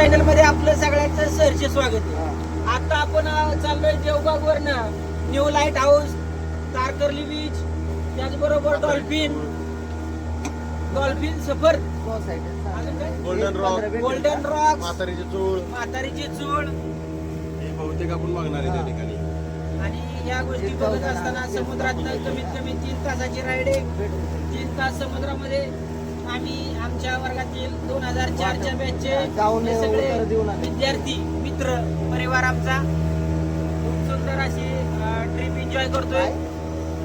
Channel मध्ये आपलं सगळ्यांचं सहर्ष स्वागत आहे. आता आपण चाललोय देवबाग वरनं new light house, Tarkarli beach, त्याचबरोबर डॉल्फिन सफर, गोल्डन रॉक, म्हातारीची चूळ हे बहुतेक आपण बघणार आहे त्या ठिकाणी. आणि या गोष्टी बघत असताना समुद्रात कमीत कमी 3 तासाची रायडिंग. 3 तास समुद्रामध्ये आम्ही आमच्या वर्गातील 2004च्या बॅचचे सगळे विद्यार्थी मित्र परिवार आमचा खूप सुंदर अशी ट्रिप एन्जॉय करतोय.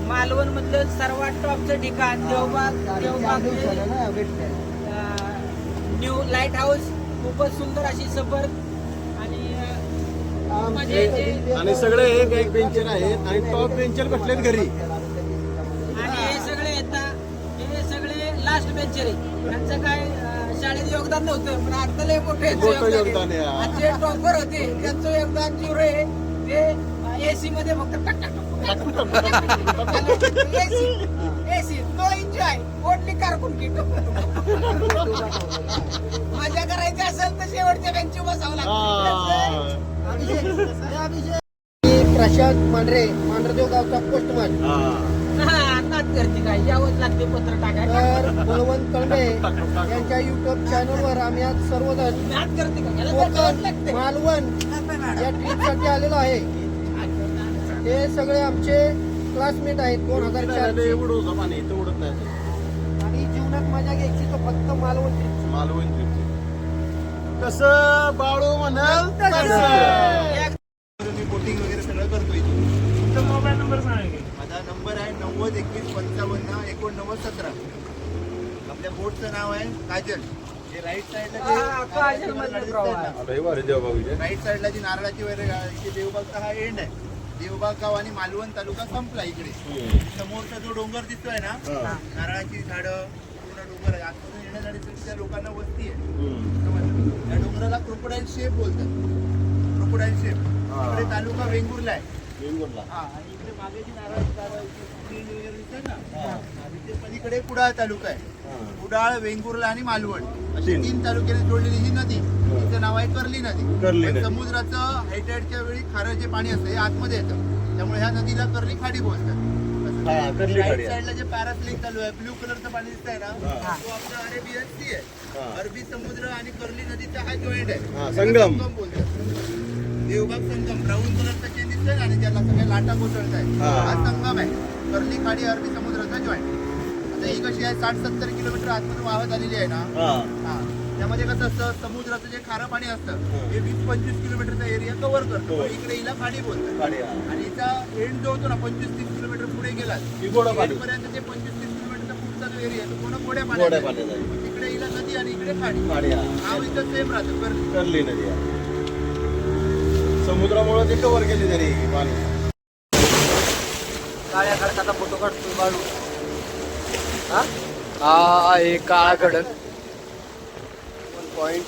मालवण मधलं सर्वात टॉपचं ठिकाण देवबाग न्यू लाईट हाऊस. खूपच सुंदर अशी सफर आणि सगळे एक बेंचर आहेत आणि टॉप बेंचर बसलेत घरी. आणि हे सगळे लास्ट बेंचर आहे. त्यांचं काय शाळेत योगदान नव्हतं, पण आता लय मोठं योगदान आहे. आजचे टॉपर होते त्यांचं योगदान झिरो आहे. ते एसी मध्ये फक्त एसी तो एन्जॉय ओढली कारकून की मजा करायची असेल तर शेवटच्या बेंचवर बसावं लागतं. प्रशांत मांढरदेव गावचा पोस्टमन. नाच करते काय यावंच लागते पत्र टाकायला. तर बळवंत कळमे यांच्या युट्यूब चॅनलवर आम्ही आज सर्वजण नाच करते का कोकण मालवण या ट्रिप साठी आलेलो आहे. हे सगळे आमचे क्लासमेट आहेत 2004 एवढं पाणी इथं उडत नाही. आणि जीवनात मजा घ्यायची तर फक्त मालवण ट्रिप. मालवण कसं बाळू म्हणाल बोटिंग वगैरे सगळं करतोय. तुमचा मोबाईल नंबर सांगा. माझा नंबर आहे 90 21 55 89 17. आपल्या बोटचं नाव आहे काजल. हे राईट साईडला राईट साईडला जी नारळाची वगैरे देवबागचा हा एंड आहे. देवबाग गाव आणि मालवण तालुका संपला इकडे. समोरचा जो डोंगर दिसतोय ना, नारळाची झाडं पूर्ण डोंगर आहे. आतमधून येण्यासाठी त्या लोकांना वस्ती आहे. त्या डोंगराला क्रोकोडाईल शेप बोलतात. Crocodile shape. इकडे तालुका वेंगुर्ला आहे. आणि इकडे मागे जी नारळाची झाडं वगैरे दिसतंय ना, तिथे पलीकडे कुडाळ तालुका आहे. कुडाळ, वेंगुर्ला आणि मालवण अशी 3 तालुक्याने जोडलेली ही नदी, तिचं नाव आहे कर्ली नदी. समुद्राचं हायटाईडच्या वेळी खारं जे पाणी असतं हे आतमध्ये येतं, त्यामुळे ह्या नदीला कर्ली खाडी बोलतात. राईट साईडला जे पॅरासेलिंग चालू आहे, ब्ल्यू कलरचं पाणी दिसतंय ना, तो आपला अरेबियन सी आहे. अरबी समुद्र आणि कर्ली नदीचा हा जॉईंट आहे. संगम बोलतात. देवबाग संगम ब्राऊन कलरचा चेन दिसतोय आणि त्याला सगळ्या लाटा कोसळत आहे. हा संगम आहे. कर्ली खाडी अरबी समुद्राचा जॉईंट. आता ही कशी आहे 60-70 किलोमीटर आतमधून वाहत आलेली आहे ना. त्यामध्ये कसं असतं, समुद्राचं जे खारं पाणी असतं हे 20-25 किलोमीटरचा एरिया कव्हर करतो. इकडे हिला खाडी बोलतात. आणि हिचा एंड जो होतो ना 25-30 किलोमीटर पुढे गेला पर्यंत ते 25-30 किलोमीटरचा पुढचा जो एरिया तो पूर्ण गोड्या पाण्यात. तिकडे हिला नदी आणि इकडे खाडी. नाव इथं सेम राहतं, कर्ली नदी. समुद्रामुळे ते कव्हर केली तरी पाणी. काळ्या खडकाचा फोटो काढतो बाळू. हा एक काळा खडक 1 पॉइंट.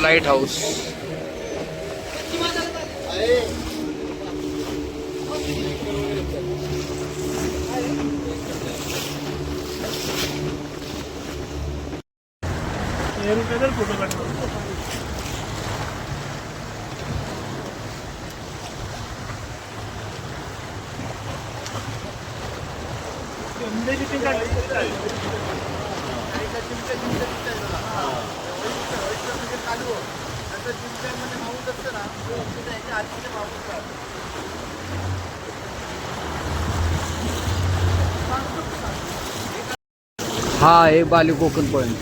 Light house. फोटो काढतो. हा आहे बाली कोकण पॉइंट.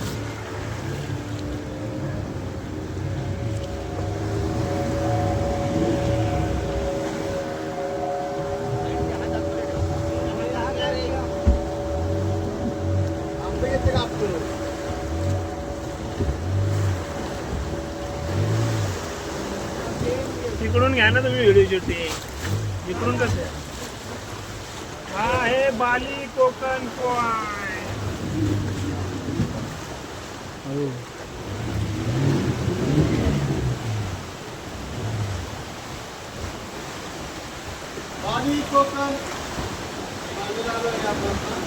तिकडून घ्या ना तुम्ही व्हिडिओ शूटिंग इकडून कसं आहे? हा आहे बाली कोकण पॉइंट. बाली कोकण बाजूला आलोय आपण.